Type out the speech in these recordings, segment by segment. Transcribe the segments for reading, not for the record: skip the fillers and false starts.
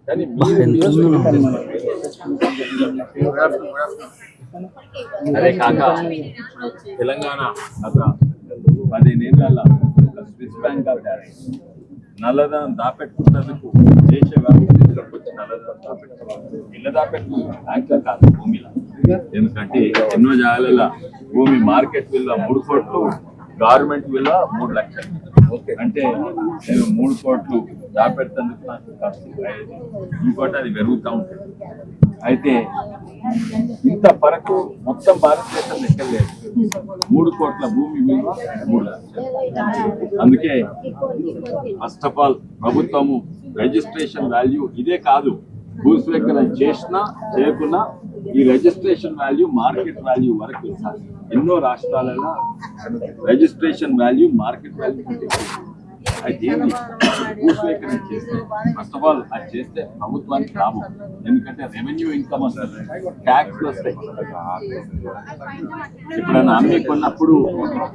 కానీ అదే కాక తెలంగాణ గత 15 ఏళ్ళ స్విస్ బ్యాంక్ ఆఫ్ డైరెక్ట్ నల్లధనం దాపెట్టుకున్నందుకు దేశవ్యాప్తంగా ఇక్కడికి వచ్చి నల్లధనం దాపెట్టుకున్నారు. ఇళ్ళ దాపెట్టుకున్నారు, బ్యాంకులో కాదు, భూమిలో. ఎందుకంటే ఎన్నో జాగాల భూమి మార్కెట్ విలువ 3 కోట్లు, గవర్నమెంట్ విలువ 3 లక్షలు. అంటే నేను 3 కోట్లు దాపెడుతందుకు నాకు ఖర్చు అయ్యేది, ఇంకోటి అది పెరుగుతూ ఉంటుంది. అయితే ఇంత వరకు మొత్తం భారతదేశం లెక్కలేదు. 3 కోట్ల భూమి విలువ 3 లక్షలు. అందుకే ఫస్ట్ ఆఫ్ ఆల్ ప్రభుత్వము రిజిస్ట్రేషన్ వాల్యూ ఇదే కాదు, భూస్వీకరణ చేసినా చేయకున్నా ఈ రిజిస్ట్రేషన్ వాల్యూ మార్కెట్ వాల్యూ వరకు ఎన్నో రాష్ట్రాలలో రిజిస్ట్రేషన్ వాల్యూ మార్కెట్ వాల్యూ. అయితే భూస్వీకరణ చేస్తే ఫస్ట్ ఆఫ్ ఆల్ అది చేస్తే ప్రభుత్వానికి లాభం, ఎందుకంటే రెవెన్యూ ఇన్కమ్ వస్తుంది, ట్యాక్స్ వస్తాయి. ఎప్పుడైనా అమ్మి కొన్నప్పుడు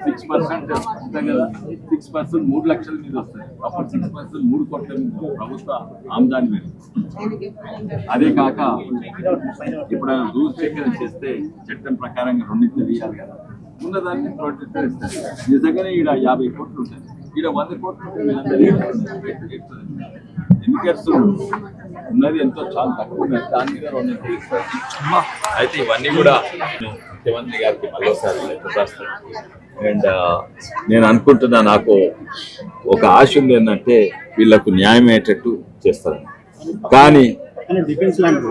6% ఉంటుంది కదా, 6% 3 లక్షల మీద వస్తుంది, అప్పుడు 6% 3 కోట్ల మీద ప్రభుత్వ ఆమ్దాని మీద. అదే కాక ఎప్పుడైనా భూస్వీకరణ చేస్తే చట్టం ప్రకారంగా 2 తీయాలి కదా, ఉన్నదాన్ని 2 ఇస్తారు. నిజంగానే ఈడ 50 కోట్లు ఉంటుంది, ఈడ 100 కోట్లు ఎందుకు ఉన్నది ఎంతో చాలా తక్కువ ఉన్నది, దాని మీద 2 ఇస్తారు. అయితే ఇవన్నీ కూడా ముఖ్యమంత్రి గారికి మరోసారి రాస్తాను. అండ్ నేను అనుకుంటున్నా, నాకు ఒక ఆశ ఉంది ఏంటంటే వీళ్ళకు న్యాయం అయ్యేటట్టు చేస్తారు. కానీ డిఫెన్స్ ల్యాండ్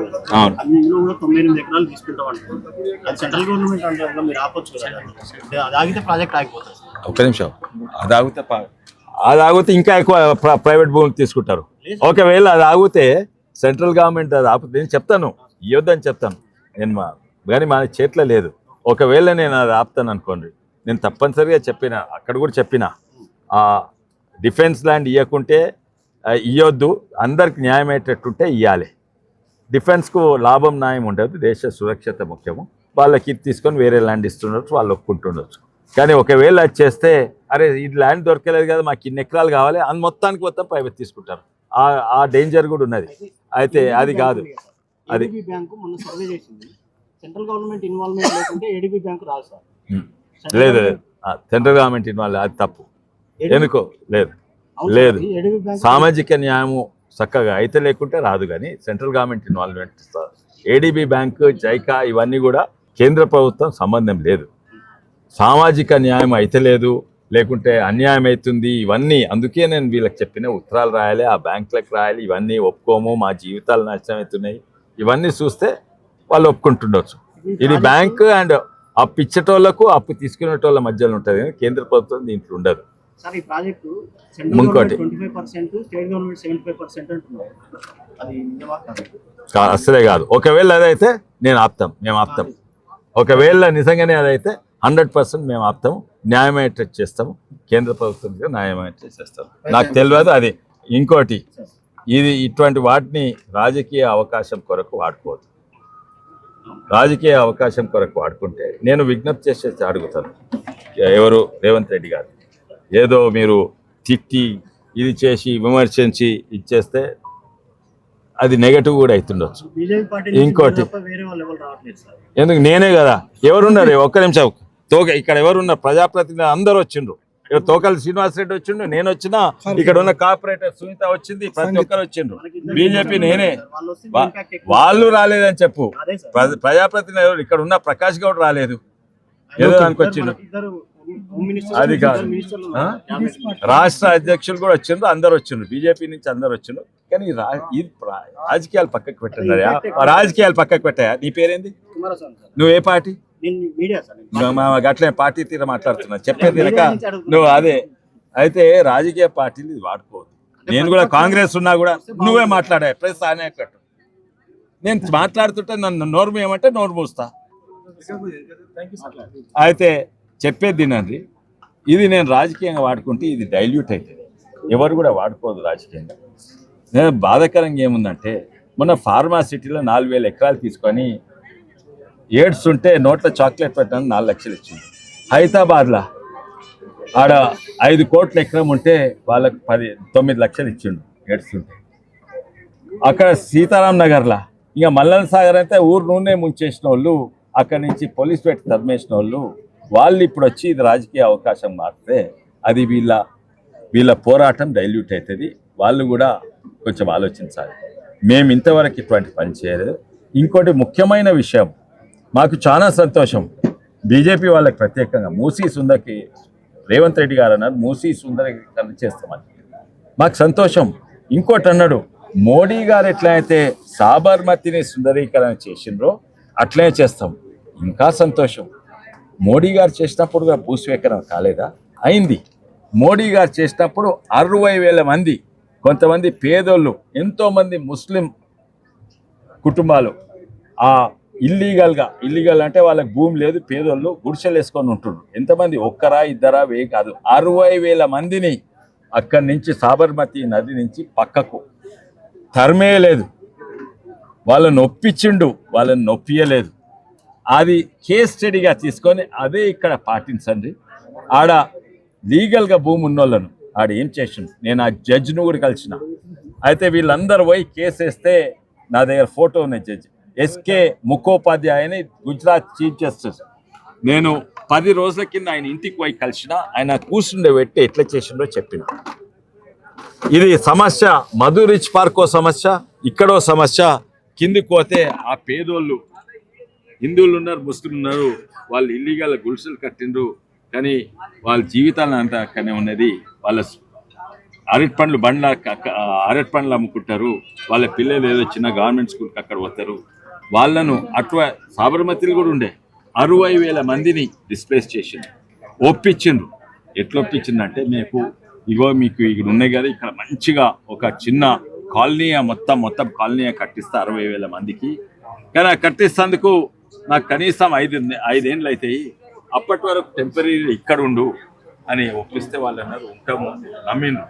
అందులో కూడా 98 ఎకరాలు తీసుకుంటాం అంటారు. అది సెంట్రల్ గవర్నమెంట్ అంటే మీరు ఆపొచ్చు కదా, అది ఆగితే ప్రాజెక్ట్ ఆగిపోతుంది. ఒక్క నిమిషం, అది ఆగితే ఇంకా ఎక్కువ ప్రైవేట్ భూములు తీసుకుంటారు. ఒకవేళ అది ఆగితే సెంట్రల్ గవర్నమెంట్ అది ఆపితే నేను చెప్తాను, ఇవ్వద్దని చెప్తాను నేను, కానీ మన చేతిలో లేదు. ఒకవేళ నేను అది ఆపుతాను అనుకోండి, నేను తప్పనిసరిగా చెప్పిన, అక్కడ కూడా చెప్పిన, డిఫెన్స్ ల్యాండ్ ఇవ్వకుంటే ఇవ్వద్దు, అందరికి న్యాయం అయ్యేటట్టుంటే ఇవ్వాలి. డిఫెన్స్కు లాభం న్యాయం ఉండదు, దేశ సురక్షత ముఖ్యము. వాళ్ళకి ఇది తీసుకొని వేరే ల్యాండ్ ఇస్తుండొచ్చు, వాళ్ళు ఒప్పుకుంటుండొచ్చు. కానీ ఒకవేళ అది చేస్తే, అరే ఈ ల్యాండ్ దొరకలేదు కదా, మాకు ఇన్ని ఎకరాలు కావాలి అని మొత్తం ప్రైవేట్ తీసుకుంటారు. ఆ డేంజర్ కూడా ఉన్నది. అయితే అది కాదు, అది సెంట్రల్ గవర్నమెంట్ ఇన్వాల్వ్మెంట్ లేకుంటే ఏడీబీ బ్యాంకు రాదు సార్. లేదు, సెంట్రల్ గవర్నమెంట్ ఇన్వాల్వ్, అది తప్పు. ఎందుకో లేదు సామాజిక న్యాయము చక్కగా అయితే లేకుంటే రాదు, కానీ central government involvement, ADB bank, JICA ఇవన్నీ కూడా కేంద్ర ప్రభుత్వం సంబంధం లేదు. సామాజిక న్యాయం అయితే లేదు, లేకుంటే అన్యాయం అవుతుంది, ఇవన్నీ. అందుకే నేను వీళ్ళకి చెప్పిన ఉత్తరాలు రాయాలి, ఆ బ్యాంకులకు రాయాలి, ఇవన్నీ ఒప్పుకోము, మా జీవితాలు నష్టం అవుతున్నాయి, ఇవన్నీ చూస్తే వాళ్ళు ఒప్పుకుంటుండొచ్చు. ఇది బ్యాంకు అండ్ అప్పు ఇచ్చేటోళ్లకు అప్పు తీసుకునేటోళ్ళ మధ్యలో ఉంటుంది, కానీ కేంద్ర ప్రభుత్వం దీంట్లో ఉండదు. ఇంకోటి అసలే కాదు. ఒకవేళ అదైతే మేము ఆపుతాం. ఒకవేళ నిజంగానే అదైతే 100% మేము ఆపుతాము, న్యాయమయ్యేటట్టు చేస్తాము, కేంద్ర ప్రభుత్వం న్యాయమయ్యేటట్టు చేస్తాము. నాకు తెలియదు అది. ఇంకోటి, ఇది ఇటువంటి వాటిని రాజకీయ అవకాశం కొరకు వాడుకోవద్దు. రాజకీయ అవకాశం కొరకు వాడుకుంటే నేను విజ్ఞప్తి చేసేసి అడుగుతాను, ఎవరు రేవంత్ రెడ్డి గారు, ఏదో మీరు తిట్టి ఇది చేసి విమర్శించి ఇచ్చేస్తే అది నెగటివ్ కూడా అవుతుండొచ్చు. ఇంకోటి, ఎందుకు నేనే కదా, ఎవరున్నారు, ఒక్క నిమిషం, ఇక్కడ ఎవరున్నారు, ప్రజాప్రతినిధులు అందరూ వచ్చిండ్రు. ఇక్కడ తోకల శ్రీనివాసరెడ్డి వచ్చిండు, నేను వచ్చినా, ఇక్కడ ఉన్న కార్పొరేటర్ సునీత వచ్చింది, ప్రతి ఒక్కరు వచ్చిండ్రు. బీజేపీ నేనే, వాళ్ళు రాలేదని చెప్పు. ప్రజాప్రతినిధులు ఇక్కడ ఉన్న ప్రకాష్ గౌడ్ రాలేదు, ఏదో దానికి వచ్చిండు, అది కాదు. రాష్ట్ర అధ్యక్షులు కూడా వచ్చిండ్రు, అందరు వచ్చిండ్రు, బీజేపీ నుంచి అందరు వచ్చిండ్రు. కానీ రాజకీయాలు పక్కకు పెట్టాయా, రాజకీయాలు పక్కకు పెట్టాయా. నీ పేరేంది, నువ్వు ఏ పార్టీ? అట్లే పార్టీ తీర మాట్లాడుతున్నా, చెప్పేది వెనక నువ్వు అదే. అయితే రాజకీయ పార్టీలు ఇది వాడుకోవద్దు. నేను కూడా కాంగ్రెస్ ఉన్నా కూడా నువ్వే మాట్లాడా, ప్రెస్ అనేటట్టు నేను మాట్లాడుతుంటే నన్ను నోరు మూయమంటే నోరు మూస్తా. అయితే చెప్పేది తినండి, ఇది నేను రాజకీయంగా వాడుకుంటే ఇది డైల్యూట్ అవుతుంది, ఎవరు కూడా వాడుకోవద్దు రాజకీయంగా. నేను బాధాకరంగా ఏముందంటే, మొన్న ఫార్మాసిటీలో 4000 ఎకరాలు తీసుకొని ఏడ్స్తుంటే నోట్ల చాక్లెట్ పెట్టడానికి 4 లక్షలు ఇచ్చింది. హైదరాబాద్లో ఆడ 5 కోట్ల ఎకరం ఉంటే వాళ్ళకి 9 లక్షలు ఇచ్చిండు ఏడ్స్తుంటే. అక్కడ సీతారాం నగర్లా, ఇంకా మల్లన్ సాగర్ అయితే ఊరు నూనె ముంచేసిన వాళ్ళు, అక్కడి నుంచి పోలీస్ పెట్టి తరిమేసిన వాళ్ళు ఇప్పుడు వచ్చి ఇది రాజకీయ అవకాశం మారితే అది వీళ్ళ పోరాటం డైల్యూట్ అవుతుంది. వాళ్ళు కూడా కొంచెం ఆలోచించాలి. మేము ఇంతవరకు ఇటువంటి పని చేయలేదు. ఇంకోటి ముఖ్యమైన విషయం, మాకు చాలా సంతోషం, బీజేపీ వాళ్ళకి ప్రత్యేకంగా మూసీ సుందరికి రేవంత్ రెడ్డి గారు అన్నారు మూసీ సుందరీకరణ చేస్తామని. మాకు సంతోషం. ఇంకోటి అన్నాడు, మోడీ గారు ఎట్లయితే సాబర్మతిని సుందరీకరణ చేసిండ్రో అట్లనే చేస్తాం. ఇంకా సంతోషం. మోడీ గారు చేసినప్పుడు భూస్వీకరణ కాలేదా? అయింది. మోడీ గారు చేసినప్పుడు 60,000 మంది, కొంతమంది పేదోళ్ళు, ఎంతోమంది ముస్లిం కుటుంబాలు ఆ ఇల్లీగల్ అంటే వాళ్ళకి భూమి లేదు, పేదోళ్ళు గుడిసెలు వేసుకొని ఉంటున్నారు. ఎంతమంది? ఒక్కరా ఇద్దరా వే కాదు, 60,000 మందిని అక్కడి నుంచి సాబర్మతి నది నుంచి పక్కకు తరిమేయలేదు. వాళ్ళని ఒప్పించిండు, వాళ్ళని నొప్పియలేదు. అది కేస్ స్టడీగా తీసుకొని అదే ఇక్కడ పాటించండి. ఆడ లీగల్గా భూమి ఉన్నోళ్ళను ఆడ ఏం చేసిండు, నేను ఆ జడ్జిను కూడా కలిసిన. అయితే వీళ్ళందరూ పోయి కేసు వేస్తే నా దగ్గర ఫోటో ఉన్న జడ్జి ఎస్కే ముఖోపాధ్యాయ అని గుజరాత్ చీఫ్ జస్టిస్. నేను 10 రోజుల కింద ఆయన ఇంటికి పోయి కలిసిన. ఆయన కూర్చుండే పెట్టి ఎట్లా చేసిండో చెప్పిన. ఇది సమస్య, మధు రిచ్ పార్కో సమస్య, ఇక్కడో సమస్య. కిందికి పోతే ఆ పేదోళ్ళు, హిందువులు ఉన్నారు, ముస్లింలు ఉన్నారు, వాళ్ళు ఇల్లీగల్ గుడిసెలు కట్టిండ్రు, కానీ వాళ్ళ జీవితాలను అంతా అక్కడనే ఉన్నది. వాళ్ళ అరటి పండ్లు అమ్ముకుంటారు. వాళ్ళ పిల్లలు ఏదో చిన్న గవర్నమెంట్ స్కూల్కి అక్కడ పోతారు. వాళ్ళను అట్లా సాబర్మతిలు కూడా ఉండే 60,000 మందిని డిస్ప్లేస్ చేసిండ్రు, ఒప్పించిండ్రు. ఎట్లా ఒప్పించిందంటే, మీకు ఇక్కడ ఉన్నాయి కదా, ఇక్కడ మంచిగా ఒక చిన్న కాలనీ మొత్తం కాలనీ కట్టిస్తా 60,000 మందికి. కానీ ఆ కట్టిస్తేందుకు నాకు కనీసం 5 ఏళ్ళు అవుతాయి, అప్పటి వరకు టెంపరీ ఇక్కడ ఉండు అని ఒప్పిస్తే వాళ్ళు అన్నారు ఉంటాము, నమ్మిండ్రు.